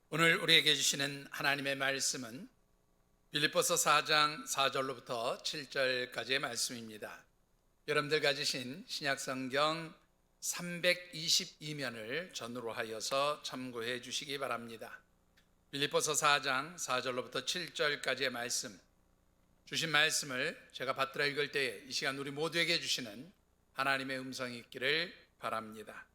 오늘 우리에게 주시는 하나님의 말씀은 빌립보서 4장 4절로부터 7절까지의 말씀입니다. 여러분들 가지신 신약성경 322면을 전으로 하여서 참고해 주시기 바랍니다. 빌립보서 4장 4절로부터 7절까지의 말씀, 주신 말씀을 제가 받들어 읽을 때에 이 시간 우리 모두에게 주시는 하나님의 음성이 있기를 바랍니다.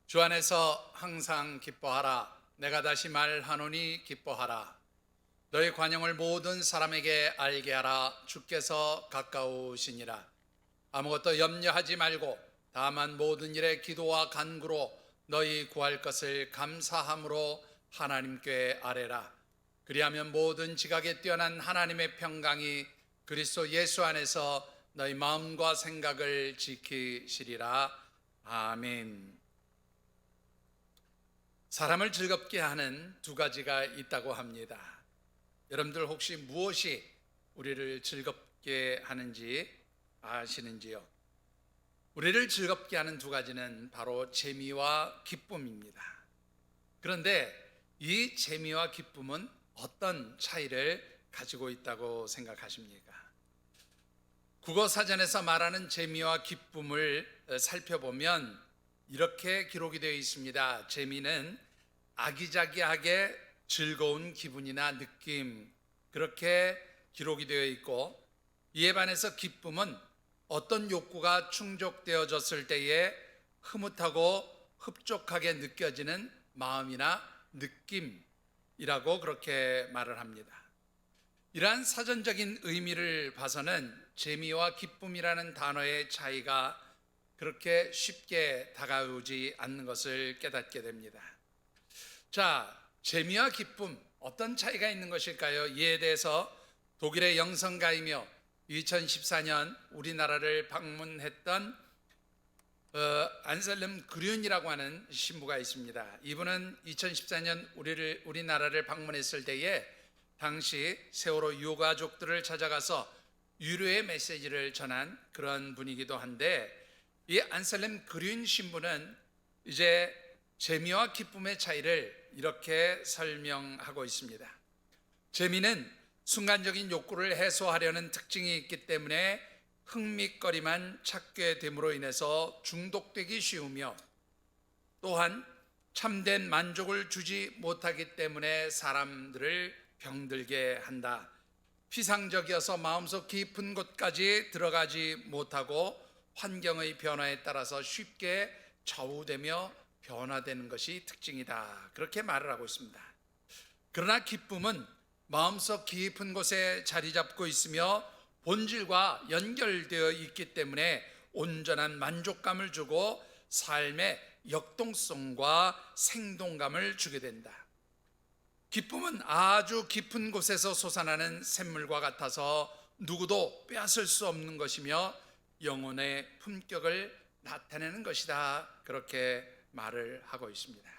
주 안에서 항상 기뻐하라. 내가 다시 말하노니 기뻐하라. 너희 관용을 모든 사람에게 알게 하라. 주께서 가까우시니라. 아무것도 염려하지 말고 다만 모든 일에 기도와 간구로 너희 구할 것을 감사함으로 하나님께 아뢰라. 그리하면 모든 지각에 뛰어난 하나님의 평강이 그리스도 예수 안에서 너희 마음과 생각을 지키시리라. 아멘. 사람을 즐겁게 하는 두 가지가 있다고 합니다. 여러분들 혹시 무엇이 우리를 즐겁게 하는지 아시는지요? 우리를 즐겁게 하는 두 가지는 바로 재미와 기쁨입니다. 그런데 이 재미와 기쁨은 어떤 차이를 가지고 있다고 생각하십니까? 국어사전에서 말하는 재미와 기쁨을 살펴보면 이렇게 기록이 되어 있습니다. 재미는 아기자기하게 즐거운 기분이나 느낌, 그렇게 기록이 되어 있고, 이에 반해서 기쁨은 어떤 욕구가 충족되어졌을 때에 흐뭇하고 흡족하게 느껴지는 마음이나 느낌이라고 그렇게 말을 합니다. 이러한 사전적인 의미를 봐서는 재미와 기쁨이라는 단어의 차이가 그렇게 쉽게 다가오지 않는 것을 깨닫게 됩니다. 자, 재미와 기쁨, 어떤 차이가 있는 것일까요? 이에 대해서 독일의 영성가이며 2014년 우리나라를 방문했던 안셀름 그륜이라고 하는 신부가 있습니다. 이분은 2014년 우리나라를 방문했을 때에 당시 세월호 유가족들을 찾아가서 유료의 메시지를 전한 그런 분이기도 한데, 이 안셀름 그륜 신부는 이제 재미와 기쁨의 차이를 이렇게 설명하고 있습니다. 재미는 순간적인 욕구를 해소하려는 특징이 있기 때문에 흥미거리만 찾게 됨으로 인해서 중독되기 쉬우며, 또한 참된 만족을 주지 못하기 때문에 사람들을 병들게 한다. 피상적이어서 마음속 깊은 곳까지 들어가지 못하고 환경의 변화에 따라서 쉽게 좌우되며 변화되는 것이 특징이다. 그렇게 말을 하고 있습니다. 그러나 기쁨은 마음속 깊은 곳에 자리 잡고 있으며 본질과 연결되어 있기 때문에 온전한 만족감을 주고 삶의 역동성과 생동감을 주게 된다. 기쁨은 아주 깊은 곳에서 솟아나는 샘물과 같아서 누구도 빼앗을 수 없는 것이며 영혼의 품격을 나타내는 것이다. 그렇게 말을 하고 있습니다.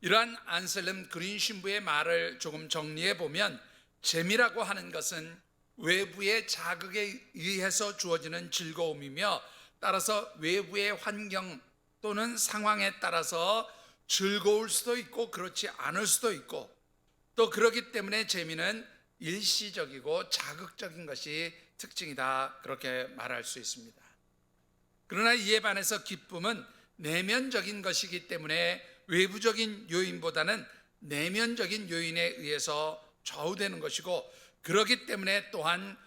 이러한 안셀름 그린 신부의 말을 조금 정리해 보면, 재미라고 하는 것은 외부의 자극에 의해서 주어지는 즐거움이며, 따라서 외부의 환경 또는 상황에 따라서 즐거울 수도 있고 그렇지 않을 수도 있고, 또 그렇기 때문에 재미는 일시적이고 자극적인 것이 특징이다. 그렇게 말할 수 있습니다. 그러나 이에 반해서 기쁨은 내면적인 것이기 때문에 외부적인 요인보다는 내면적인 요인에 의해서 좌우되는 것이고, 그렇기 때문에 또한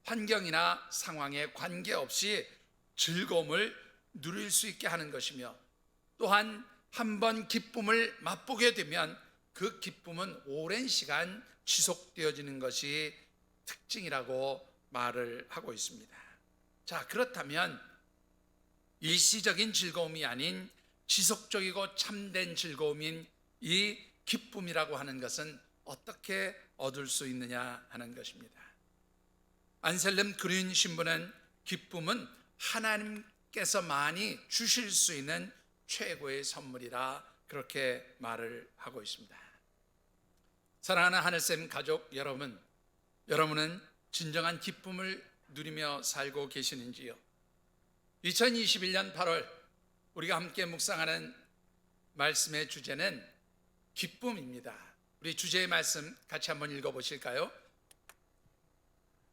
환경이나 상황에 관계없이 즐거움을 누릴 수 있게 하는 것이며, 또한 한번 기쁨을 맛보게 되면 그 기쁨은 오랜 시간 지속되어지는 것이 특징이라고 말을 하고 있습니다. 자, 그렇다면 일시적인 즐거움이 아닌 지속적이고 참된 즐거움인 이 기쁨이라고 하는 것은 어떻게 얻을 수 있느냐 하는 것입니다. 안셀름 그린 신부는 기쁨은 하나님께서 많이 주실 수 있는 최고의 선물이라 그렇게 말을 하고 있습니다. 사랑하는 하늘샘 가족 여러분, 여러분은 진정한 기쁨을 누리며 살고 계시는지요? 2021년 8월 우리가 함께 묵상하는 말씀의 주제는 기쁨입니다. 우리 주제의 말씀 같이 한번 읽어보실까요?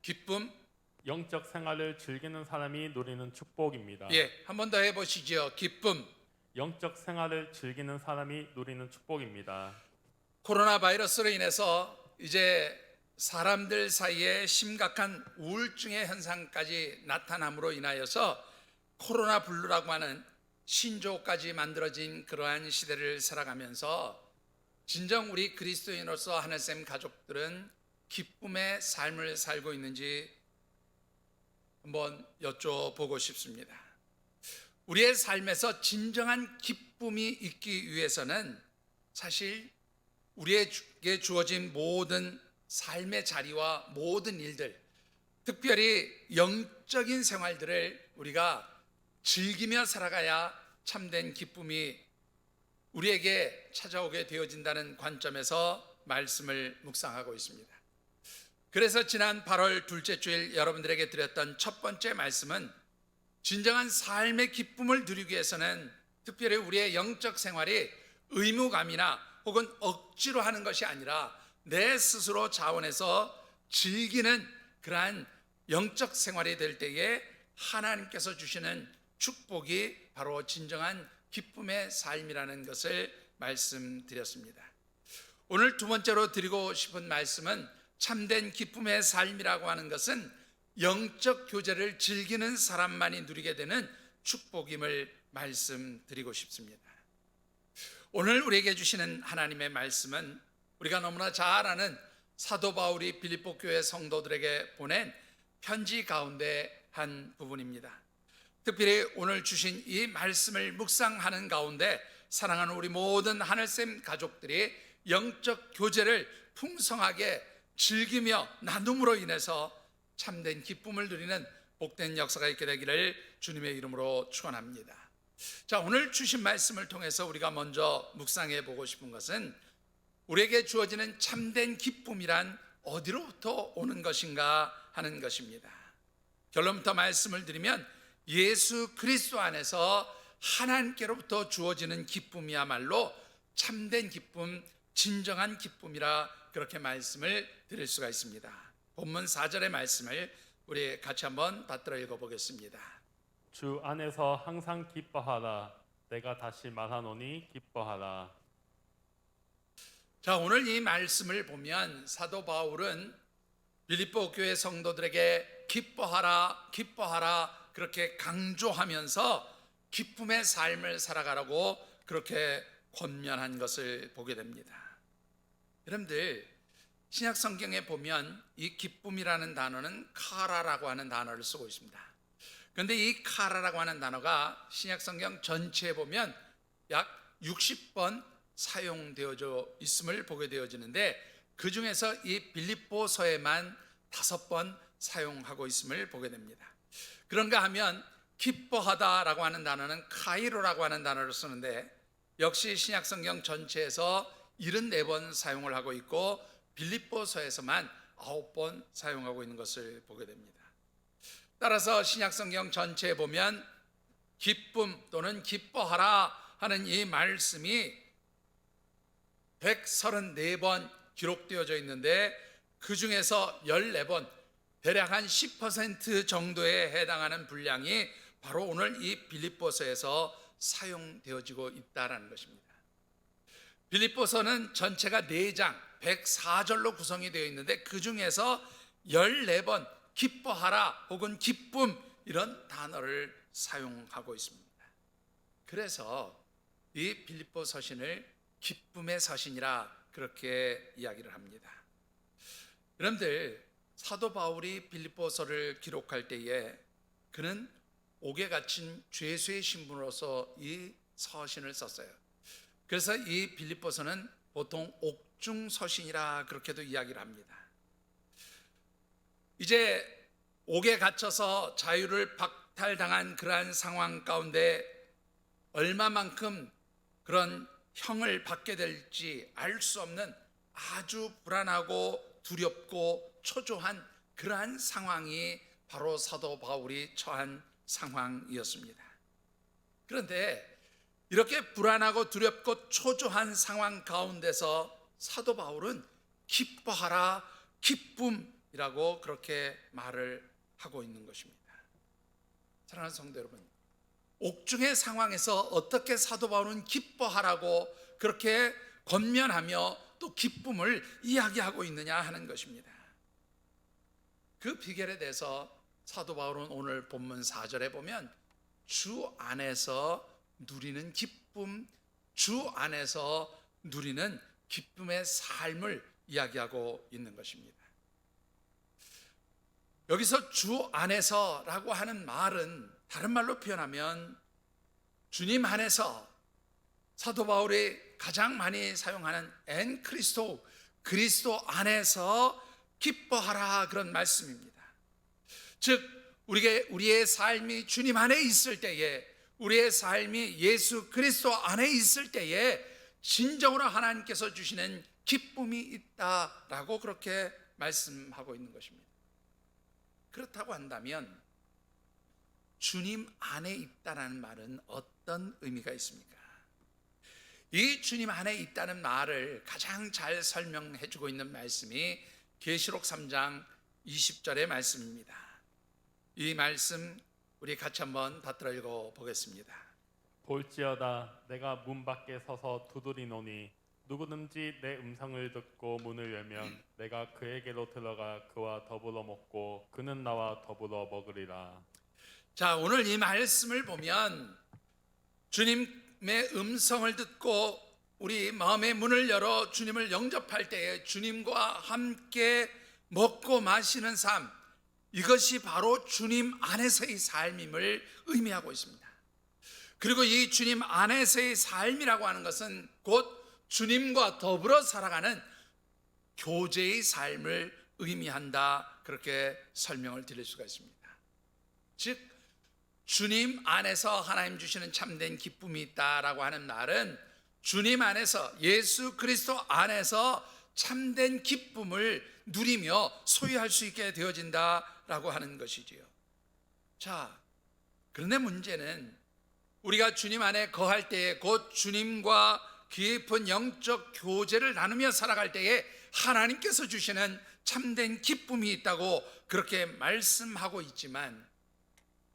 기쁨. 영적 생활을 즐기는 사람이 누리는 축복입니다. 한 번 더 해보시죠. 기쁨. 영적 생활을 즐기는 사람이 누리는 축복입니다. 코로나 바이러스로 인해서 이제 사람들 사이에 심각한 우울증의 현상까지 나타남으로 인하여서 코로나 블루라고 하는 신조까지 만들어진 그러한 시대를 살아가면서 진정 우리 그리스도인으로서 하늘샘 가족들은 기쁨의 삶을 살고 있는지 한번 여쭤보고 싶습니다. 우리의 삶에서 진정한 기쁨이 있기 위해서는 사실 우리에게 주어진 모든 삶의 자리와 모든 일들, 특별히 영적인 생활들을 우리가 즐기며 살아가야 참된 기쁨이 우리에게 찾아오게 되어진다는 관점에서 말씀을 묵상하고 있습니다. 그래서 지난 8월 둘째 주일 여러분들에게 드렸던 첫 번째 말씀은 진정한 삶의 기쁨을 누리기 위해서는 특별히 우리의 영적 생활이 의무감이나 혹은 억지로 하는 것이 아니라 내 스스로 자원해서 즐기는 그러한 영적 생활이 될 때에 하나님께서 주시는 축복이 바로 진정한 기쁨의 삶이라는 것을 말씀드렸습니다. 오늘 두 번째로 드리고 싶은 말씀은 참된 기쁨의 삶이라고 하는 것은 영적 교제를 즐기는 사람만이 누리게 되는 축복임을 말씀드리고 싶습니다. 오늘 우리에게 주시는 하나님의 말씀은 우리가 너무나 잘 아는 사도 바울이 빌립보 교회 성도들에게 보낸 편지 가운데 한 부분입니다. 특별히 오늘 주신 이 말씀을 묵상하는 가운데 사랑하는 우리 모든 하늘샘 가족들이 영적 교제를 풍성하게 즐기며 나눔으로 인해서 참된 기쁨을 누리는 복된 역사가 있게 되기를 주님의 이름으로 축원합니다. 자, 오늘 주신 말씀을 통해서 우리가 먼저 묵상해 보고 싶은 것은 우리에게 주어지는 참된 기쁨이란 어디로부터 오는 것인가 하는 것입니다. 결론부터 말씀을 드리면 예수 그리스도 안에서 하나님께로부터 주어지는 기쁨이야말로 참된 기쁨, 진정한 기쁨이라 그렇게 말씀을 드릴 수가 있습니다. 본문 4절의 말씀을 우리 같이 한번 받들어 읽어보겠습니다. 주 안에서 항상 기뻐하라. 내가 다시 말하노니 기뻐하라. 자, 오늘 이 말씀을 보면 사도 바울은 빌립보 교회 성도들에게 기뻐하라, 기뻐하라 그렇게 강조하면서 기쁨의 삶을 살아가라고 그렇게 권면한 것을 보게 됩니다. 여러분들, 신약 성경에 보면 이 기쁨이라는 단어는 카라라고 하는 단어를 쓰고 있습니다. 그런데 이 카라라고 하는 단어가 신약 성경 전체에 보면 약 60번 사용되어져 있음을 보게 되어지는데 그 중에서 이 빌립보서에만 5번 사용하고 있음을 보게 됩니다. 그런가 하면 기뻐하다라고 하는 단어는 카이로라고 하는 단어를 쓰는데 역시 신약 성경 전체에서 74번 사용을 하고 있고 빌립보서에서만 9번 사용하고 있는 것을 보게 됩니다. 따라서 신약 성경 전체에 보면 기쁨 또는 기뻐하라 하는 이 말씀이 134번 기록되어져 있는데 그 중에서 14번 대략 한 10% 정도에 해당하는 분량이 바로 오늘 이 빌립보서에서 사용되어지고 있다는 것입니다. 빌립보서는 전체가 4장 104절로 구성이 되어 있는데 그 중에서 14번 기뻐하라 혹은 기쁨 이런 단어를 사용하고 있습니다. 그래서 이 빌립보 서신을 기쁨의 서신이라 그렇게 이야기를 합니다. 여러분들, 사도 바울이 빌립보서를 기록할 때에 그는 옥에 갇힌 죄수의 신분으로서 이 서신을 썼어요. 그래서 이 빌립보서는 보통 옥중 서신이라 그렇게도 이야기를 합니다. 이제 옥에 갇혀서 자유를 박탈당한 그러한 상황 가운데 얼마만큼 그런 형을 받게 될지 알 수 없는 아주 불안하고 두렵고 초조한 그러한 상황이 바로 사도 바울이 처한 상황이었습니다. 그런데 이렇게 불안하고 두렵고 초조한 상황 가운데서 사도 바울은 기뻐하라, 기쁨이라고 그렇게 말을 하고 있는 것입니다. 사랑하는 성도 여러분, 옥중의 상황에서 어떻게 사도 바울은 기뻐하라고 그렇게 권면하며 또 기쁨을 이야기하고 있느냐 하는 것입니다. 그 비결에 대해서 사도 바울은 오늘 본문 4절에 보면 주 안에서 누리는 기쁨, 주 안에서 누리는 기쁨의 삶을 이야기하고 있는 것입니다. 여기서 주 안에서라고 하는 말은 다른 말로 표현하면 주님 안에서, 사도 바울이 가장 많이 사용하는 엔 크리스토, 그리스도 안에서 기뻐하라, 그런 말씀입니다. 즉 우리의 삶이 주님 안에 있을 때에, 우리의 삶이 예수 그리스도 안에 있을 때에 진정으로 하나님께서 주시는 기쁨이 있다라고 그렇게 말씀하고 있는 것입니다. 그렇다고 한다면 주님 안에 있다는 말은 어떤 의미가 있습니까? 이 주님 안에 있다는 말을 가장 잘 설명해 주고 있는 말씀이 계시록 3장 20절의 말씀입니다. 이 말씀 우리 같이 한번 받들어 읽어 보겠습니다. 볼지어다 내가 문 밖에 서서 두드리노니 누구든지 내 음성을 듣고 문을 열면 내가 그에게로 들어가 그와 더불어 먹고 그는 나와 더불어 먹으리라. 자, 오늘 이 말씀을 보면 주님의 음성을 듣고 우리 마음의 문을 열어 주님을 영접할 때에 주님과 함께 먹고 마시는 삶, 이것이 바로 주님 안에서의 삶임을 의미하고 있습니다. 그리고 이 주님 안에서의 삶이라고 하는 것은 곧 주님과 더불어 살아가는 교제의 삶을 의미한다, 그렇게 설명을 드릴 수가 있습니다. 즉 주님 안에서 하나님 주시는 참된 기쁨이 있다라고 하는 말은 주님 안에서, 예수 그리스도 안에서 참된 기쁨을 누리며 소유할 수 있게 되어진다라고 하는 것이지요. 자, 그런데 문제는 우리가 주님 안에 거할 때에 곧 주님과 깊은 영적 교제를 나누며 살아갈 때에 하나님께서 주시는 참된 기쁨이 있다고 그렇게 말씀하고 있지만,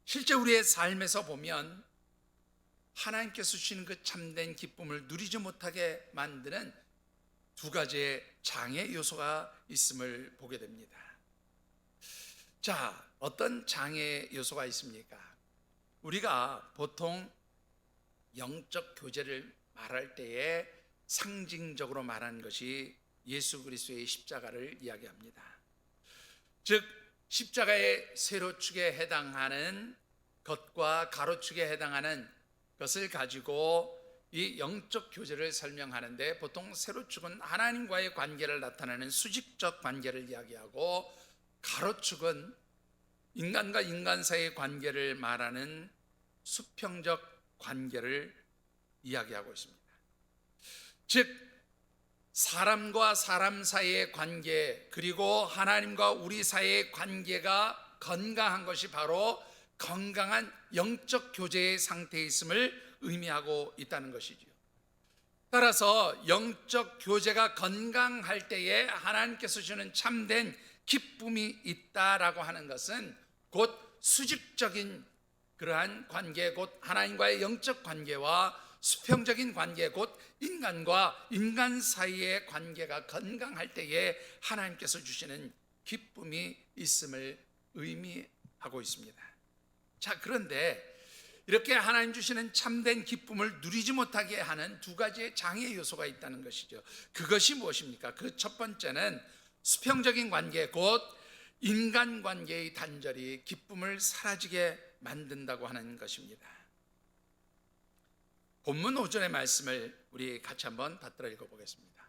실제 우리의 삶에서 보면 하나님께서 주시는 그 참된 기쁨을 누리지 못하게 만드는 두 가지의 장애 요소가 있음을 보게 됩니다. 자, 어떤 장애 요소가 있습니까? 우리가 보통 영적 교제를 말할 때에 상징적으로 말하는 것이 예수 그리스도의 십자가를 이야기합니다. 즉 십자가의 세로축에 해당하는 것과 가로축에 해당하는 것을 가지고 이 영적 교제를 설명하는데, 보통 세로축은 하나님과의 관계를 나타내는 수직적 관계를 이야기하고, 가로축은 인간과 인간 사이의 관계를 말하는 수평적 관계를 이야기하고 있습니다. 즉 사람과 사람 사이의 관계, 그리고 하나님과 우리 사이의 관계가 건강한 것이 바로 건강한 영적 교제의 상태에 있음을 의미하고 있다는 것이지요. 따라서 영적 교제가 건강할 때에 하나님께서 주는 참된 기쁨이 있다라고 하는 것은 곧 수직적인 그러한 관계, 곧 하나님과의 영적 관계와 수평적인 관계, 곧 인간과 인간 사이의 관계가 건강할 때에 하나님께서 주시는 기쁨이 있음을 의미하고 있습니다. 자, 그런데 이렇게 하나님 주시는 참된 기쁨을 누리지 못하게 하는 두 가지의 장애 요소가 있다는 것이죠. 그것이 무엇입니까? 그 첫 번째는 수평적인 관계, 곧 인간관계의 단절이 기쁨을 사라지게 만든다고 하는 것입니다. 본문 5절의 말씀을 우리 같이 한번 받들어 읽어보겠습니다.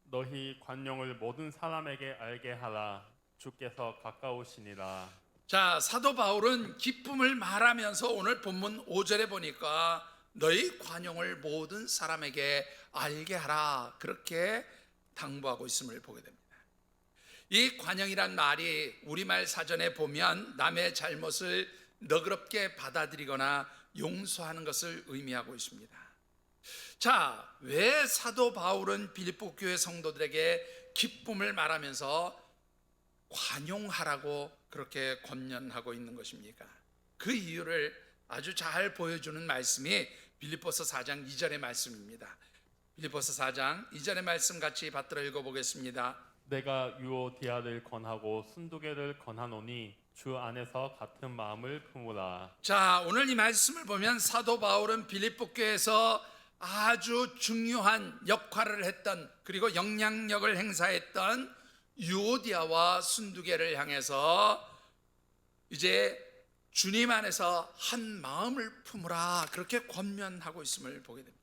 너희 관용을 모든 사람에게 알게 하라. 주께서 가까우시니라. 자, 사도 바울은 기쁨을 말하면서 오늘 본문 5절에 보니까 너희 관용을 모든 사람에게 알게 하라, 그렇게 당부하고 있음을 보게 됩니다. 이 관용이란 말이 우리말 사전에 보면 남의 잘못을 너그럽게 받아들이거나 용서하는 것을 의미하고 있습니다. 자, 왜 사도 바울은 빌립보 교회 성도들에게 기쁨을 말하면서 관용하라고 그렇게 권면하고 있는 것입니까? 그 이유를 아주 잘 보여주는 말씀이 빌립보서 4장 2절의 말씀입니다. 빌립보서 4장 2절의 말씀 같이 받들어 읽어보겠습니다. 내가 유오디아를 권하고 순두개를 권하노니 주 안에서 같은 마음을 품으라. 자, 오늘 이 말씀을 보면 사도 바울은 빌립보 교회에서 아주 중요한 역할을 했던, 그리고 영향력을 행사했던 유오디아와 순두개를 향해서 이제 주님 안에서 한 마음을 품으라 그렇게 권면하고 있음을 보게 됩니다.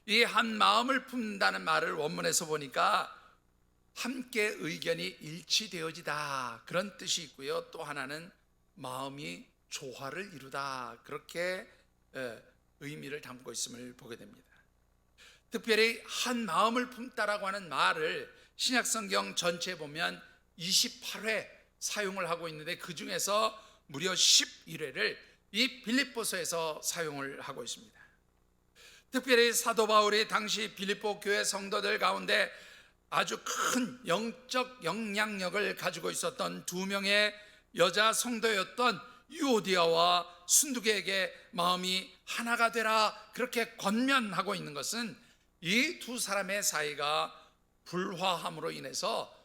이 한 마음을 품는다는 말을 원문에서 보니까 함께 의견이 일치되어지다 그런 뜻이 있고요, 또 하나는 마음이 조화를 이루다 그렇게 의미를 담고 있음을 보게 됩니다. 특별히 한 마음을 품다라고 하는 말을 신약성경 전체에 보면 28회 사용을 하고 있는데, 그 중에서 무려 11회를 이 빌립보서에서 사용을 하고 있습니다. 특별히 사도 바울이 당시 빌립보 교회 성도들 가운데 아주 큰 영적 영향력을 가지고 있었던 두 명의 여자 성도였던 유오디아와 순두개에게 마음이 하나가 되라 그렇게 권면하고 있는 것은 이 두 사람의 사이가 불화함으로 인해서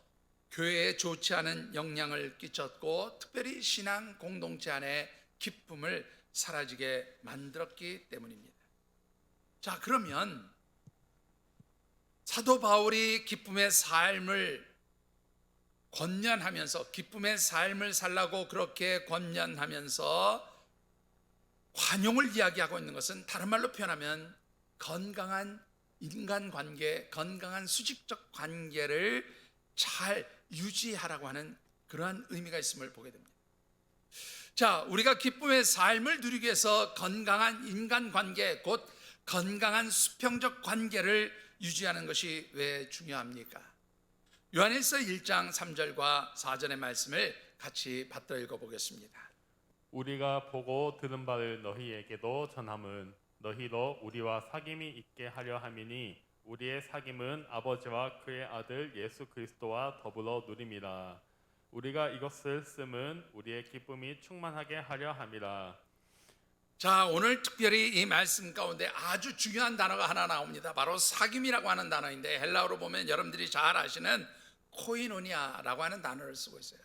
교회에 좋지 않은 영향을 끼쳤고, 특별히 신앙 공동체 안에 기쁨을 사라지게 만들었기 때문입니다. 자, 그러면 사도 바울이 기쁨의 삶을 권면하면서, 기쁨의 삶을 살라고 그렇게 권면하면서 관용을 이야기하고 있는 것은 다른 말로 표현하면 건강한 인간관계, 건강한 수직적 관계를 잘 유지하라고 하는 그러한 의미가 있음을 보게 됩니다. 자, 우리가 기쁨의 삶을 누리기 위해서 건강한 인간관계, 곧 건강한 수평적 관계를 유지하는 것이 왜 중요합니까? 요한일서 1장 3절과 4절의 말씀을 같이 받들어 읽어보겠습니다. 우리가 보고 들은 바를 너희에게도 전함은 너희로 우리와 사귐이 있게 하려 함이니 우리의 사귐은 아버지와 그의 아들 예수 그리스도와 더불어 누림이라. 우리가 이것을 쓰면 우리의 기쁨이 충만하게 하려 함이라. 자, 오늘 특별히 이 말씀 가운데 아주 중요한 단어가 하나 나옵니다. 바로 사귐이라고 하는 단어인데, 헬라어로 보면 여러분들이 잘 아시는 코이노니아라고 하는 단어를 쓰고 있어요.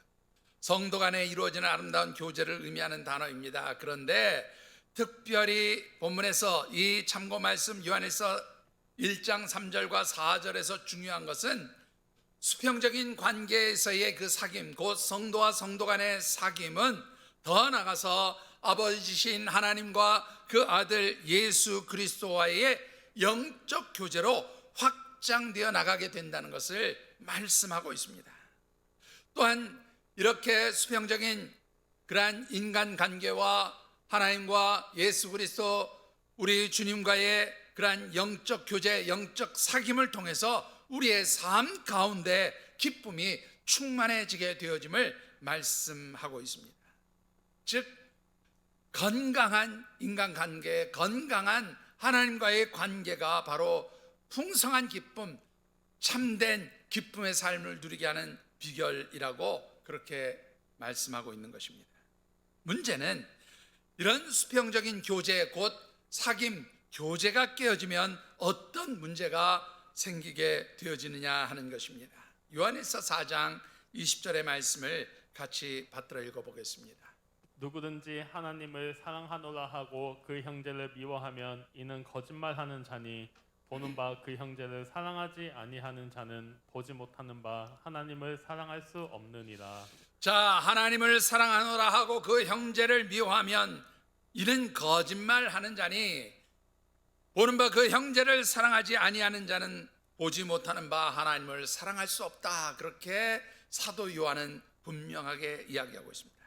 성도 간에 이루어지는 아름다운 교제를 의미하는 단어입니다. 그런데 특별히 본문에서 이 참고 말씀 요한일서 1장 3절과 4절에서 중요한 것은 수평적인 관계에서의 그 사귐, 곧 성도와 성도 간의 사귐은 더 나아가서 아버지신 하나님과 그 아들 예수 그리스도와의 영적 교제로 확장되어 나가게 된다는 것을 말씀하고 있습니다. 또한 이렇게 수평적인 그러한 인간관계와 하나님과 예수 그리스도 우리 주님과의 그러한 영적 교제, 영적 사귐을 통해서 우리의 삶 가운데 기쁨이 충만해지게 되어짐을 말씀하고 있습니다. 즉 건강한 인간관계, 건강한 하나님과의 관계가 바로 풍성한 기쁨, 참된 기쁨의 삶을 누리게 하는 비결이라고 그렇게 말씀하고 있는 것입니다. 문제는 이런 수평적인 교제, 곧 사귐, 교제가 깨어지면 어떤 문제가 생기게 되어지느냐 하는 것입니다. 요한일서 4장 20절의 말씀을 같이 받들어 읽어보겠습니다. 누구든지 하나님을 사랑하노라 하고 그 형제를 미워하면 이는 거짓말하는 자니 보는 바 그 형제를 사랑하지 아니하는 자는 보지 못하는 바 하나님을 사랑할 수 없느니라. 자, 하나님을 사랑하노라 하고 그 형제를 미워하면 이는 거짓말하는 자니 보는 바 그 형제를 사랑하지 아니하는 자는 보지 못하는 바 하나님을 사랑할 수 없다. 그렇게 사도 요한은 분명하게 이야기하고 있습니다.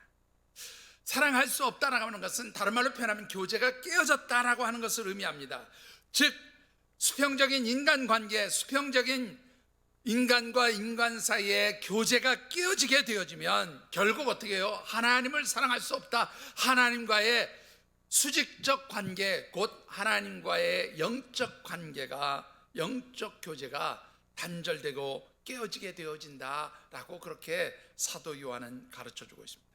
사랑할 수 없다라고 하는 것은 다른 말로 표현하면 교제가 깨어졌다라고 하는 것을 의미합니다. 즉 수평적인 인간관계, 수평적인 인간과 인간 사이에 교제가 깨어지게 되어지면 결국 어떻게 해요? 하나님을 사랑할 수 없다. 하나님과의 수직적 관계, 곧 하나님과의 영적 관계가, 영적 교제가 단절되고 깨어지게 되어진다라고 그렇게 사도 요한은 가르쳐 주고 있습니다.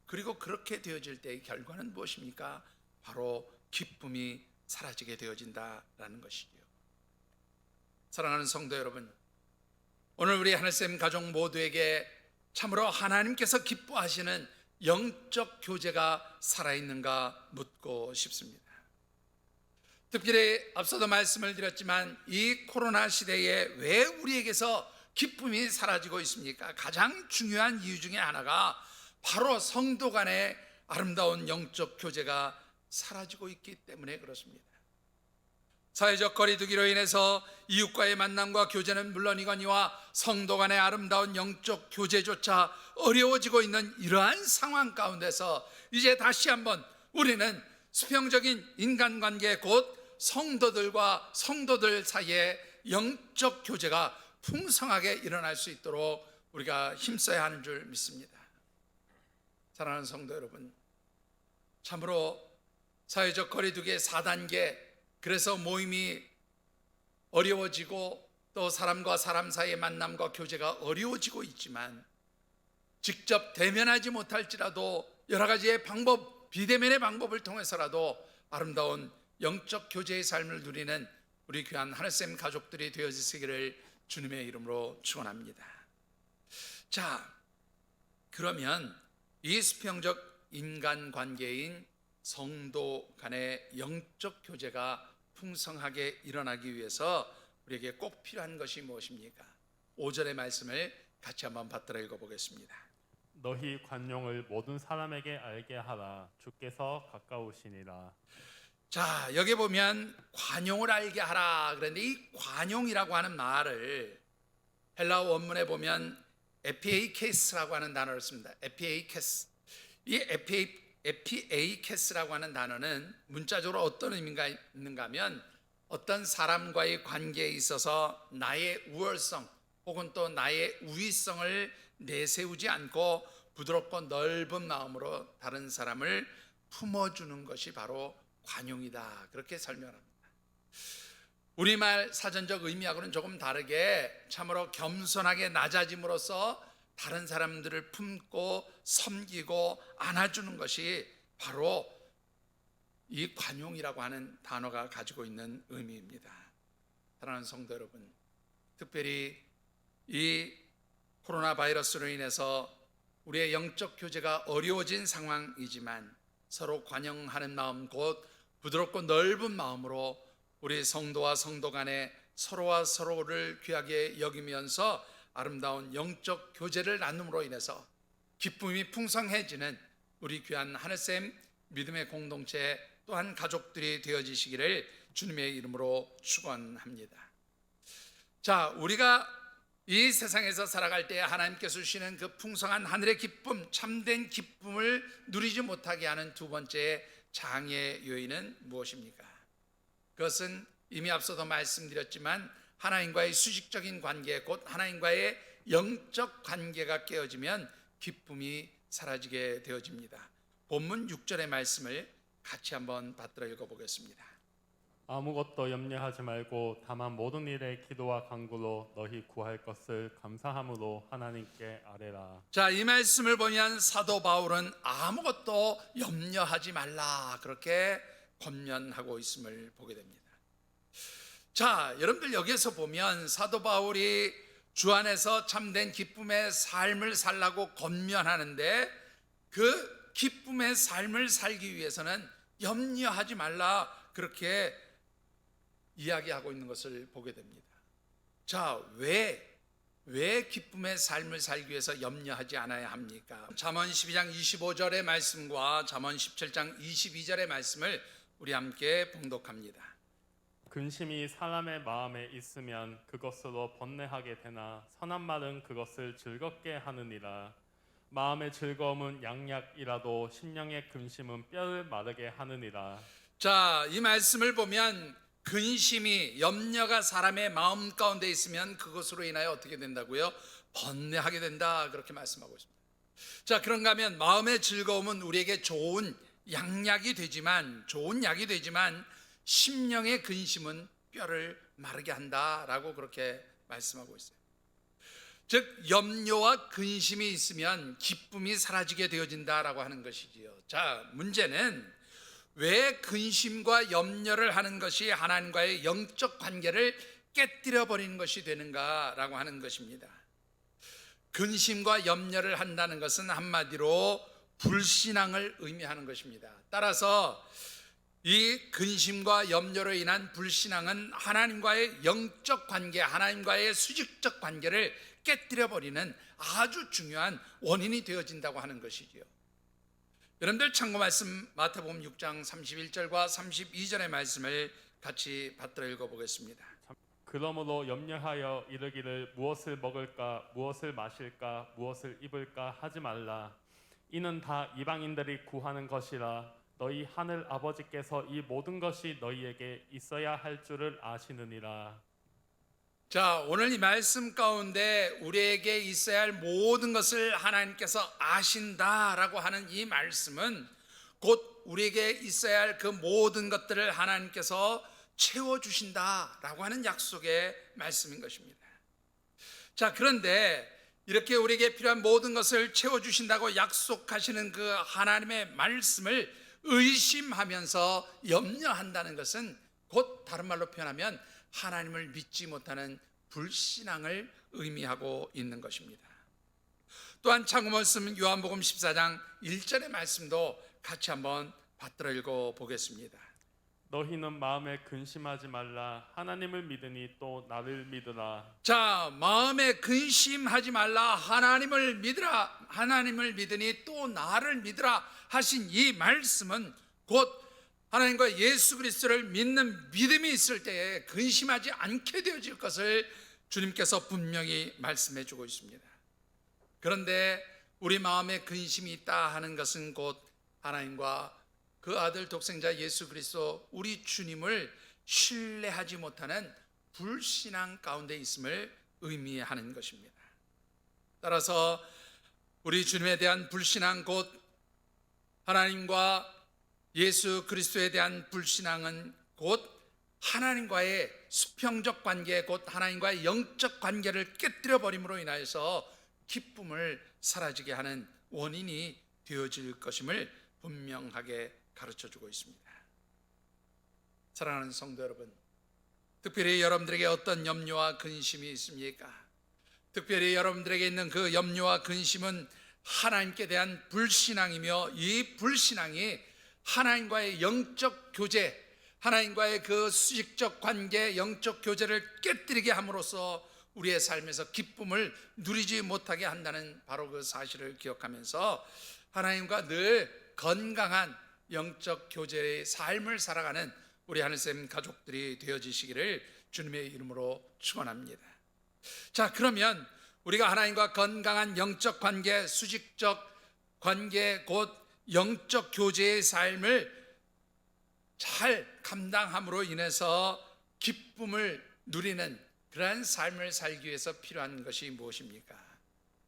그리고 그렇게 되어질 때의 결과는 무엇입니까? 바로 기쁨이 사라지게 되어진다라는 것이지요. 사랑하는 성도 여러분, 오늘 우리 하늘샘 가족 모두에게 참으로 하나님께서 기뻐하시는 영적 교제가 살아있는가 묻고 싶습니다. 특별히 앞서도 말씀을 드렸지만 이 코로나 시대에 왜 우리에게서 기쁨이 사라지고 있습니까? 가장 중요한 이유 중에 하나가 바로 성도 간의 아름다운 영적 교제가 사라지고 있기 때문에 그렇습니다. 사회적 거리두기로 인해서 이웃과의 만남과 교제는 물론이거니와 성도 간의 아름다운 영적 교제조차 어려워지고 있는 이러한 상황 가운데서 이제 다시 한번 우리는 수평적인 인간관계, 곧 성도들과 성도들 사이에 영적 교제가 풍성하게 일어날 수 있도록 우리가 힘써야 하는 줄 믿습니다. 사랑하는 성도 여러분, 참으로 사회적 거리두기의 4단계, 그래서 모임이 어려워지고 또 사람과 사람 사이의 만남과 교제가 어려워지고 있지만, 직접 대면하지 못할지라도 여러 가지의 방법, 비대면의 방법을 통해서라도 아름다운 영적 교제의 삶을 누리는 우리 귀한 하늘샘 가족들이 되어지시기를 주님의 이름으로 축원합니다. 자, 그러면 이 수평적 인간관계인 성도 간의 영적 교제가 풍성하게 일어나기 위해서 우리에게 꼭 필요한 것이 무엇입니까? 5절의 말씀을 같이 한번 받들어 읽어보겠습니다. 너희 관용을 모든 사람에게 알게 하라. 주께서 가까우시니라. 자, 여기 보면 관용을 알게 하라 그런데 이 관용이라고 하는 말을 헬라어 원문에 보면 에피에이케스라고 하는 단어를 씁니다. 에피에이케스. 이 에피에이케스라고 하는 단어는 문자적으로 어떤 의미가 있는가 하면 어떤 사람과의 관계에 있어서 나의 우월성 혹은 또 나의 우위성을 내세우지 않고 부드럽고 넓은 마음으로 다른 사람을 품어주는 것이 바로 관용이다, 그렇게 설명합니다. 우리말 사전적 의미하고는 조금 다르게 참으로 겸손하게 낮아짐으로써 다른 사람들을 품고 섬기고 안아주는 것이 바로 이 관용이라고 하는 단어가 가지고 있는 의미입니다. 사랑하는 성도 여러분, 특별히 이 코로나 바이러스로 인해서 우리의 영적 교제가 어려워진 상황이지만 서로 관용하는 마음, 곧 부드럽고 넓은 마음으로 우리 성도와 성도 간에 서로와 서로를 귀하게 여기면서 아름다운 영적 교제를 나눔으로 인해서 기쁨이 풍성해지는 우리 귀한 하늘샘 믿음의 공동체 또한 가족들이 되어지시기를 주님의 이름으로 축원합니다. 자, 우리가 이 세상에서 살아갈 때 하나님께서 주시는 그 풍성한 하늘의 기쁨, 참된 기쁨을 누리지 못하게 하는 두 번째 장애 요인은 무엇입니까? 그것은 이미 앞서도 말씀드렸지만 하나님과의 수직적인 관계, 곧 하나님과의 영적 관계가 깨어지면 기쁨이 사라지게 되어집니다. 본문 6절의 말씀을 같이 한번 받들어 읽어보겠습니다. 아무것도 염려하지 말고 다만 모든 일에 기도와 간구로 너희 구할 것을 감사함으로 하나님께 아뢰라. 자, 이 말씀을 보면 사도 바울은 아무것도 염려하지 말라 그렇게 권면하고 있음을 보게 됩니다. 자, 여러분들 여기에서 보면 사도 바울이 주 안에서 참된 기쁨의 삶을 살라고 권면하는데 그 기쁨의 삶을 살기 위해서는 염려하지 말라 그렇게 이야기하고 있는 것을 보게 됩니다. 자, 왜 기쁨의 삶을 살기 위해서 염려하지 않아야 합니까? 잠언 12장 25절의 말씀과 잠언 17장 22절의 말씀을 우리 함께 봉독합니다. 근심이 사람의 마음에 있으면 그것으로 번뇌하게 되나 선한 말은 그것을 즐겁게 하느니라. 마음의 즐거움은 양약이라도 심령의 근심은 뼈를 마르게 하느니라. 자, 이 말씀을 보면 근심이, 염려가 사람의 마음 가운데 있으면 그것으로 인하여 어떻게 된다고요? 번뇌하게 된다 그렇게 말씀하고 있습니다. 자, 그런가 하면 마음의 즐거움은 우리에게 좋은 양약이 되지만, 좋은 약이 되지만 심령의 근심은 뼈를 마르게 한다라고 그렇게 말씀하고 있어요. 즉 염려와 근심이 있으면 기쁨이 사라지게 되어진다라고 하는 것이지요. 자, 문제는 왜 근심과 염려를 하는 것이 하나님과의 영적 관계를 깨뜨려 버리는 것이 되는가라고 하는 것입니다. 근심과 염려를 한다는 것은 한마디로 불신앙을 의미하는 것입니다. 따라서 이 근심과 염려로 인한 불신앙은 하나님과의 영적 관계, 하나님과의 수직적 관계를 깨뜨려 버리는 아주 중요한 원인이 되어진다고 하는 것이지요. 여러분들 참고 말씀 마태복음 6장 31절과 32절의 말씀을 같이 받들어 읽어보겠습니다. 그러므로 염려하여 이르기를 무엇을 먹을까 무엇을 마실까 무엇을 입을까 하지 말라. 이는 다 이방인들이 구하는 것이라. 너희 하늘 아버지께서 이 모든 것이 너희에게 있어야 할 줄을 아시느니라. 자, 오늘 이 말씀 가운데 우리에게 있어야 할 모든 것을 하나님께서 아신다라고 하는 이 말씀은 곧 우리에게 있어야 할 그 모든 것들을 하나님께서 채워주신다라고 하는 약속의 말씀인 것입니다. 자, 그런데 이렇게 우리에게 필요한 모든 것을 채워주신다고 약속하시는 그 하나님의 말씀을 의심하면서 염려한다는 것은 곧 다른 말로 표현하면 하나님을 믿지 못하는 불신앙을 의미하고 있는 것입니다. 또한 참고 말씀 요한복음 14장 1절의 말씀도 같이 한번 받들어 읽어 보겠습니다. 너희는 마음에 근심하지 말라. 하나님을 믿으니 또 나를 믿으라. 자, 마음에 근심하지 말라. 하나님을 믿으라. 하나님을 믿으니 또 나를 믿으라 하신 이 말씀은 곧 하나님과 예수 그리스도를 믿는 믿음이 있을 때에 근심하지 않게 되어질 것을 주님께서 분명히 말씀해 주고 있습니다. 그런데 우리 마음에 근심이 있다 하는 것은 곧 하나님과 그 아들 독생자 예수 그리스도 우리 주님을 신뢰하지 못하는 불신앙 가운데 있음을 의미하는 것입니다. 따라서 우리 주님에 대한 불신앙 곧 하나님과 예수 그리스도에 대한 불신앙은 곧 하나님과의 수평적 관계, 곧 하나님과의 영적 관계를 깨뜨려 버림으로 인하여서 기쁨을 사라지게 하는 원인이 되어질 것임을 분명하게 가르쳐주고 있습니다. 사랑하는 성도 여러분, 특별히 여러분들에게 어떤 염려와 근심이 있습니까? 특별히 여러분들에게 있는 그 염려와 근심은 하나님께 대한 불신앙이며 이 불신앙이 하나님과의 영적 교제, 하나님과의 그 수직적 관계, 영적 교제를 깨뜨리게 함으로써 우리의 삶에서 기쁨을 누리지 못하게 한다는 바로 그 사실을 기억하면서 하나님과 늘 건강한 영적 교제의 삶을 살아가는 우리 하늘샘 가족들이 되어지시기를 주님의 이름으로 축원합니다. 자, 그러면 우리가 하나님과 건강한 영적 관계, 수직적 관계, 곧 영적 교제의 삶을 잘 감당함으로 인해서 기쁨을 누리는 그러한 삶을 살기 위해서 필요한 것이 무엇입니까?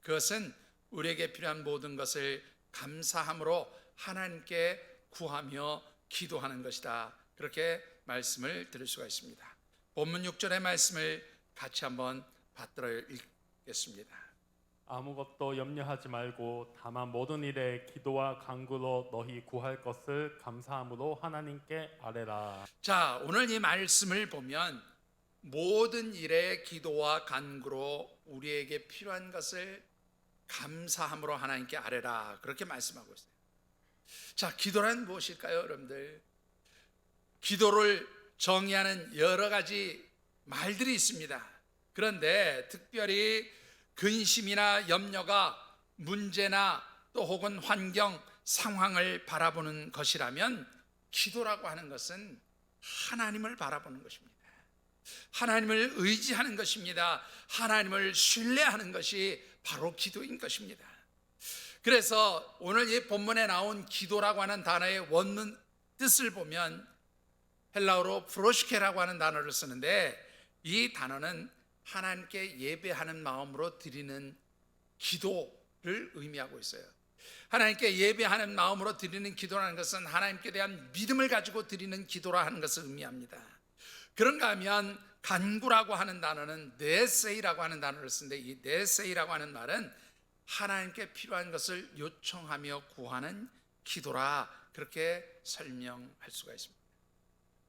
그것은 우리에게 필요한 모든 것을 감사함으로 하나님께 구하며 기도하는 것이다. 그렇게 말씀을 드릴 수가 있습니다. 본문 6절의 말씀을 같이 한번 받들어 읽겠습니다. 아무것도 염려하지 말고 다만 모든 일에 기도와 간구로 너희 구할 것을 감사함으로 하나님께 아뢰라. 자, 오늘 이 말씀을 보면 모든 일에 기도와 간구로 우리에게 필요한 것을 감사함으로 하나님께 아뢰라. 그렇게 말씀하고 있어요. 자, 기도란 무엇일까요, 여러분들? 기도를 정의하는 여러 가지 말들이 있습니다. 그런데 특별히 근심이나 염려가 문제나 또 혹은 환경, 상황을 바라보는 것이라면 기도라고 하는 것은 하나님을 바라보는 것입니다. 하나님을 의지하는 것입니다. 하나님을 신뢰하는 것이 바로 기도인 것입니다. 그래서 오늘 이 본문에 나온 기도라고 하는 단어의 원문 뜻을 보면 헬라어로 프로시케라고 하는 단어를 쓰는데 이 단어는 하나님께 예배하는 마음으로 드리는 기도를 의미하고 있어요. 하나님께 예배하는 마음으로 드리는 기도라는 것은 하나님께 대한 믿음을 가지고 드리는 기도라 하는 것을 의미합니다. 그런가 하면 간구라고 하는 단어는 네세이라고 하는 단어를 쓰는데, 이 네세이라고 하는 말은 하나님께 필요한 것을 요청하며 구하는 기도라, 그렇게 설명할 수가 있습니다.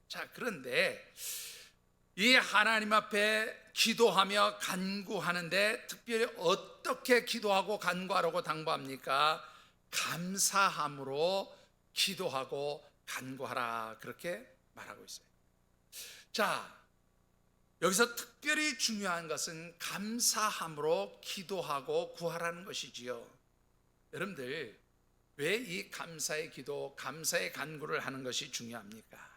자, 그런데 이 하나님 앞에 기도하며 간구하는데 특별히 어떻게 기도하고 간구하라고 당부합니까? 감사함으로 기도하고 간구하라, 그렇게 말하고 있어요. 자, 여기서 특별히 중요한 것은 감사함으로 기도하고 구하라는 것이지요. 여러분들, 왜 이 감사의 기도, 감사의 간구를 하는 것이 중요합니까?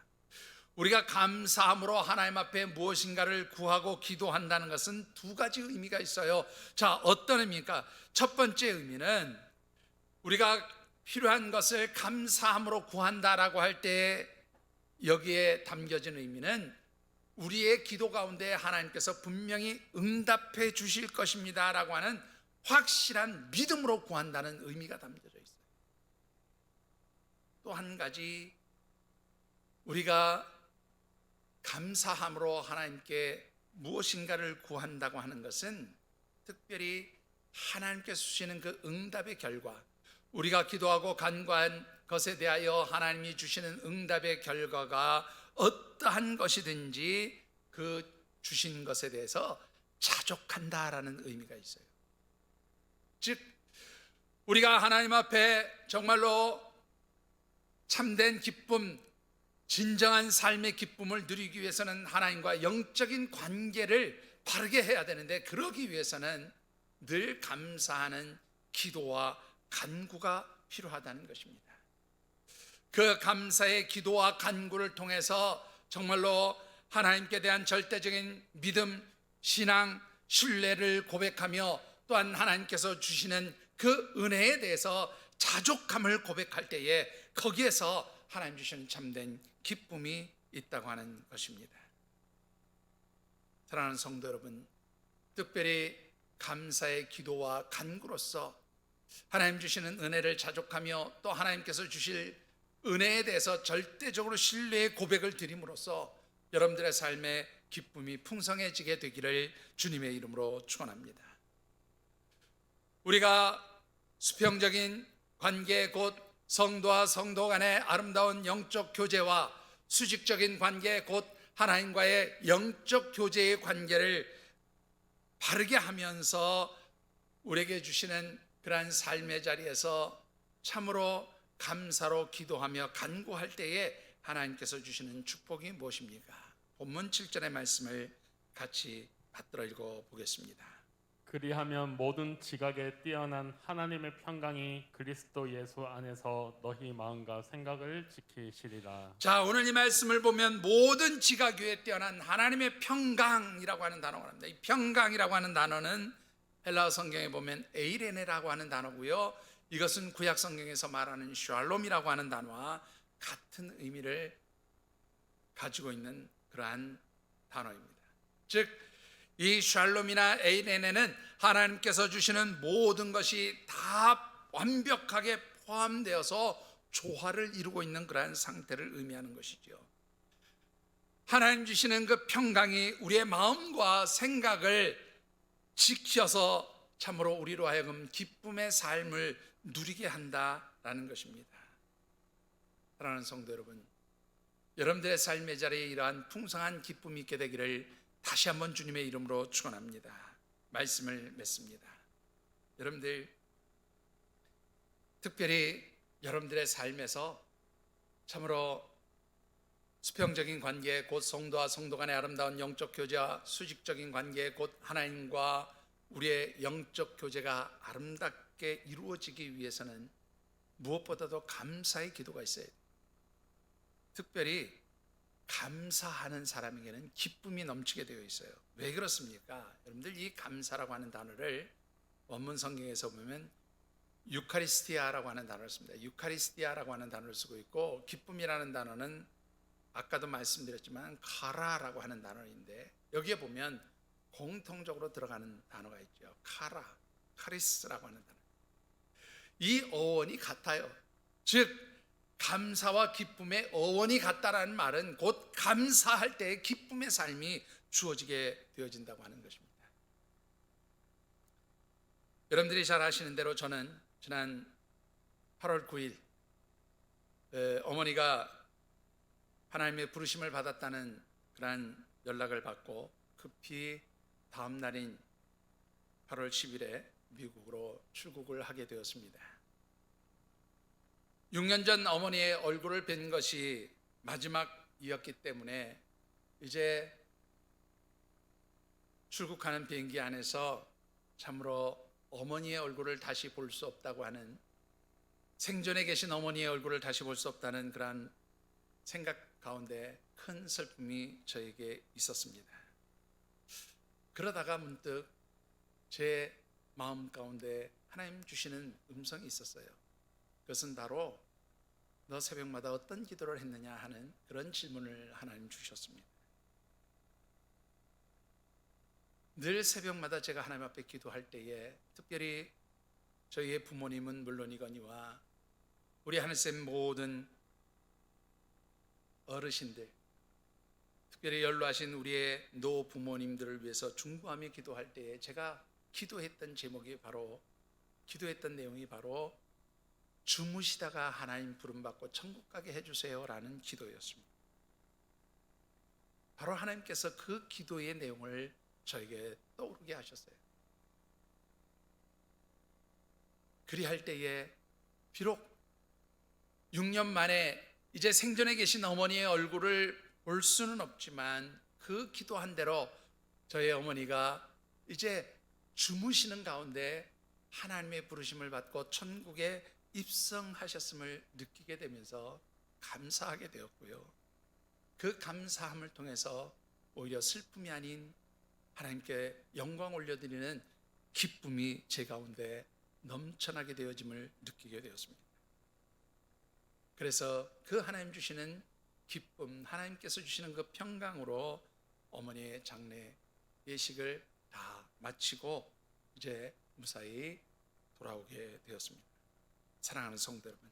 우리가 감사함으로 하나님 앞에 무엇인가를 구하고 기도한다는 것은 두 가지 의미가 있어요. 자, 어떤 의미입니까? 첫 번째 의미는 우리가 필요한 것을 감사함으로 구한다라고 할 때 여기에 담겨진 의미는 우리의 기도 가운데 하나님께서 분명히 응답해 주실 것입니다 라고 하는 확실한 믿음으로 구한다는 의미가 담겨져 있어요. 또 한 가지, 우리가 감사함으로 하나님께 무엇인가를 구한다고 하는 것은 특별히 하나님께서 주시는 그 응답의 결과, 우리가 기도하고 간구한 것에 대하여 하나님이 주시는 응답의 결과가 어떠한 것이든지 그 주신 것에 대해서 자족한다라는 의미가 있어요. 즉, 우리가 하나님 앞에 정말로 참된 기쁨, 진정한 삶의 기쁨을 누리기 위해서는 하나님과 영적인 관계를 바르게 해야 되는데, 그러기 위해서는 늘 감사하는 기도와 간구가 필요하다는 것입니다. 그 감사의 기도와 간구를 통해서 정말로 하나님께 대한 절대적인 믿음, 신앙, 신뢰를 고백하며 또한 하나님께서 주시는 그 은혜에 대해서 자족함을 고백할 때에 거기에서 하나님 주시는 참된 기쁨이 있다고 하는 것입니다. 사랑하는 성도 여러분, 특별히 감사의 기도와 간구로서 하나님 주시는 은혜를 자족하며 또 하나님께서 주실 은혜에 대해서 절대적으로 신뢰의 고백을 드림으로써 여러분들의 삶의 기쁨이 풍성해지게 되기를 주님의 이름으로 축원합니다. 우리가 수평적인 관계, 곧 성도와 성도 간의 아름다운 영적 교제와 수직적인 관계, 곧 하나님과의 영적 교제의 관계를 바르게 하면서 우리에게 주시는 그러한 삶의 자리에서 참으로 감사로 기도하며 간구할 때에 하나님께서 주시는 축복이 무엇입니까? 본문 7절의 말씀을 같이 받들어 읽어보겠습니다. 그리하면 모든 지각에 뛰어난 하나님의 평강이 그리스도 예수 안에서 너희 마음과 생각을 지키시리라. 자, 오늘 이 말씀을 보면 모든 지각 위에 뛰어난 하나님의 평강이라고 하는 단어가 나옵니다. 이 평강이라고 하는 단어는 헬라어 성경에 보면 에이레네라고 하는 단어고요, 이것은 구약 성경에서 말하는 샬롬이라고 하는 단어와 같은 의미를 가지고 있는 그러한 단어입니다. 즉, 이 샬롬이나 에이레네는 하나님께서 주시는 모든 것이 다 완벽하게 포함되어서 조화를 이루고 있는 그러한 상태를 의미하는 것이죠. 하나님 주시는 그 평강이 우리의 마음과 생각을 지켜서 참으로 우리로 하여금 기쁨의 삶을 누리게 한다라는 것입니다. 사랑하는 성도 여러분, 여러분들의 삶의 자리에 이러한 풍성한 기쁨이 있게 되기를 다시 한번 주님의 이름으로 축원합니다. 말씀을 맺습니다. 여러분들, 특별히 여러분들의 삶에서 참으로 수평적인 관계, 곧 성도와 성도 간의 아름다운 영적 교제와 수직적인 관계, 곧 하나님과 우리의 영적 교제가 아름답게 이루어지기 위해서는 무엇보다도 감사의 기도가 있어야 돼요. 특별히 감사하는 사람에게는 기쁨이 넘치게 되어 있어요. 왜 그렇습니까? 여러분들, 이 감사라고 하는 단어를 원문 성경에서 보면 유카리스티아라고 하는 단어를 씁니다. 유카리스티아라고 하는 단어를 쓰고 있고, 기쁨이라는 단어는 아까도 말씀드렸지만 카라라고 하는 단어인데, 여기에 보면 공통적으로 들어가는 단어가 있죠. 카라, 카리스라고 하는 단어. 이 어원이 같아요. 즉 감사와 기쁨의 어원이 같다라는 말은 곧 감사할 때의 기쁨의 삶이 주어지게 되어진다고 하는 것입니다. 여러분들이 잘 아시는 대로 저는 지난 8월 9일 어머니가 하나님의 부르심을 받았다는 그러한 연락을 받고 급히 다음 날인 8월 10일에 미국으로 출국을 하게 되었습니다. 6년 전 어머니의 얼굴을 뵌 것이 마지막이었기 때문에 이제 출국하는 비행기 안에서 참으로 어머니의 얼굴을 다시 볼 수 없다고 하는, 생전에 계신 어머니의 얼굴을 다시 볼 수 없다는 그러한 생각 가운데 큰 슬픔이 저에게 있었습니다. 그러다가 문득 제 마음 가운데 하나님 주시는 음성이 있었어요. 그것은 바로 너 새벽마다 어떤 기도를 했느냐 하는 그런 질문을 하나님 주셨습니다. 늘 새벽마다 제가 하나님 앞에 기도할 때에 특별히 저희의 부모님은 물론이거니와 우리 하늘샘 모든 어르신들, 특별히 연로하신 우리의 노 부모님들을 위해서 중보하며 기도할 때에 제가 기도했던 내용이 바로 주무시다가 하나님 부름받고 천국 가게 해주세요 라는 기도였습니다. 바로 하나님께서 그 기도의 내용을 저에게 떠오르게 하셨어요. 그리할 때에 비록 6년 만에 이제 생전에 계신 어머니의 얼굴을 볼 수는 없지만 그 기도한 대로 저희 어머니가 이제 주무시는 가운데 하나님의 부르심을 받고 천국에 입성하셨음을 느끼게 되면서 감사하게 되었고요. 그 감사함을 통해서 오히려 슬픔이 아닌 하나님께 영광 올려드리는 기쁨이 제 가운데 넘쳐나게 되어짐을 느끼게 되었습니다. 그래서 그 하나님 주시는 기쁨, 하나님께서 주시는 그 평강으로 어머니의 장례 예식을 다 마치고 이제 무사히 돌아오게 되었습니다. 사랑하는 성도 여러분,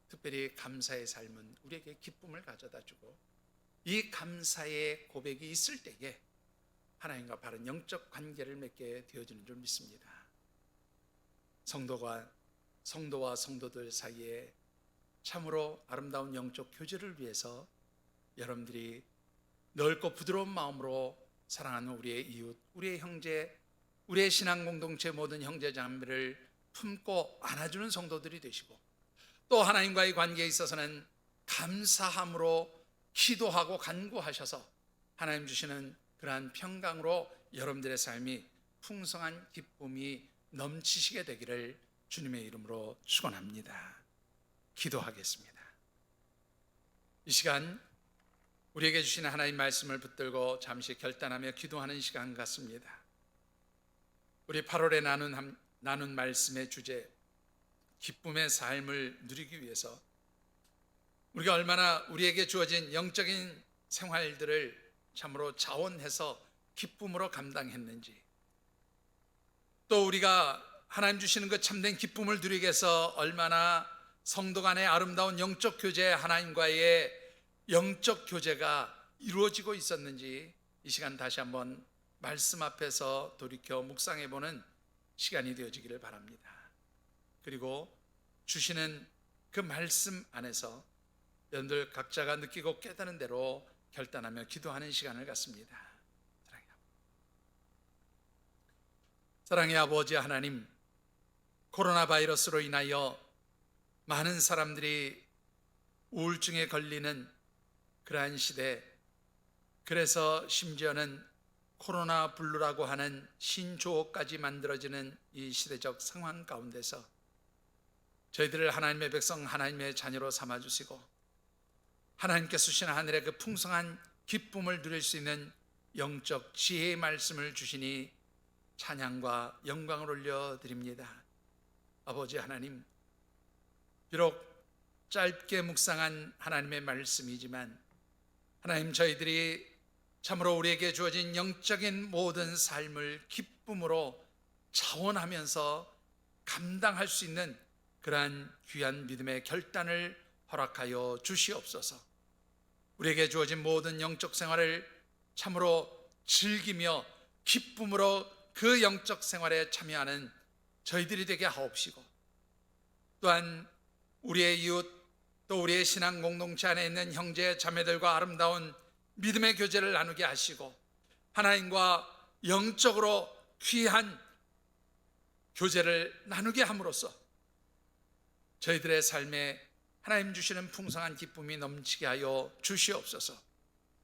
특별히 감사의 삶은 우리에게 기쁨을 가져다주고 이 감사의 고백이 있을 때에 하나님과 바른 영적 관계를 맺게 되어지는 줄 믿습니다. 성도와 성도들 사이에 참으로 아름다운 영적 교제를 위해서 여러분들이 넓고 부드러운 마음으로 사랑하는 우리의 이웃, 우리의 형제, 우리의 신앙 공동체 모든 형제 자매를 품고 안아주는 성도들이 되시고, 또 하나님과의 관계에 있어서는 감사함으로 기도하고 간구하셔서 하나님 주시는 그러한 평강으로 여러분들의 삶이 풍성한 기쁨이 넘치시게 되기를 주님의 이름으로 축원합니다. 기도하겠습니다. 이 시간 우리에게 주시는 하나님 말씀을 붙들고 잠시 결단하며 기도하는 시간 같습니다. 우리 8월에 나눈 말씀의 주제, 기쁨의 삶을 누리기 위해서 우리가 얼마나 우리에게 주어진 영적인 생활들을 참으로 자원해서 기쁨으로 감당했는지, 또 우리가 하나님 주시는 그 참된 기쁨을 누리기 위해서 얼마나 성도 간의 아름다운 영적 교제, 하나님과의 영적 교제가 이루어지고 있었는지 이 시간 다시 한번 말씀 앞에서 돌이켜 묵상해보는 시간이 되어지기를 바랍니다. 그리고 주시는 그 말씀 안에서 여러분들 각자가 느끼고 깨닫는 대로 결단하며 기도하는 시간을 갖습니다. 사랑의 아버지 하나님, 코로나 바이러스로 인하여 많은 사람들이 우울증에 걸리는 그러한 시대, 그래서 심지어는 코로나 블루라고 하는 신조어까지 만들어지는 이 시대적 상황 가운데서 저희들을 하나님의 백성, 하나님의 자녀로 삼아주시고 하나님께서 주시는 하늘의 그 풍성한 기쁨을 누릴 수 있는 영적 지혜의 말씀을 주시니 찬양과 영광을 올려드립니다. 아버지 하나님, 비록 짧게 묵상한 하나님의 말씀이지만 하나님, 저희들이 참으로 우리에게 주어진 영적인 모든 삶을 기쁨으로 자원하면서 감당할 수 있는 그러한 귀한 믿음의 결단을 허락하여 주시옵소서. 우리에게 주어진 모든 영적 생활을 참으로 즐기며 기쁨으로 그 영적 생활에 참여하는 저희들이 되게 하옵시고, 또한 우리의 이웃 또 우리의 신앙 공동체 안에 있는 형제 자매들과 아름다운 믿음의 교제를 나누게 하시고, 하나님과 영적으로 귀한 교제를 나누게 함으로써 저희들의 삶에 하나님 주시는 풍성한 기쁨이 넘치게 하여 주시옵소서.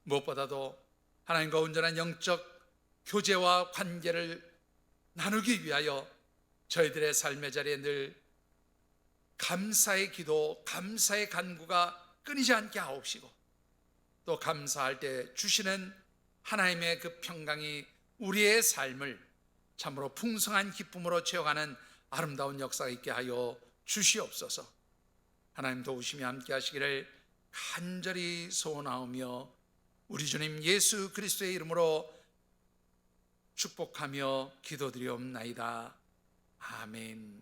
무엇보다도 하나님과 온전한 영적 교제와 관계를 나누기 위하여 저희들의 삶의 자리에 늘 감사의 기도, 감사의 간구가 끊이지 않게 하옵시고, 또 감사할 때 주시는 하나님의 그 평강이 우리의 삶을 참으로 풍성한 기쁨으로 채워가는 아름다운 역사가 있게 하여 주시옵소서. 하나님 도우시며 함께 하시기를 간절히 소원하오며 우리 주님 예수 그리스도의 이름으로 축복하며 기도드리옵나이다. 아멘.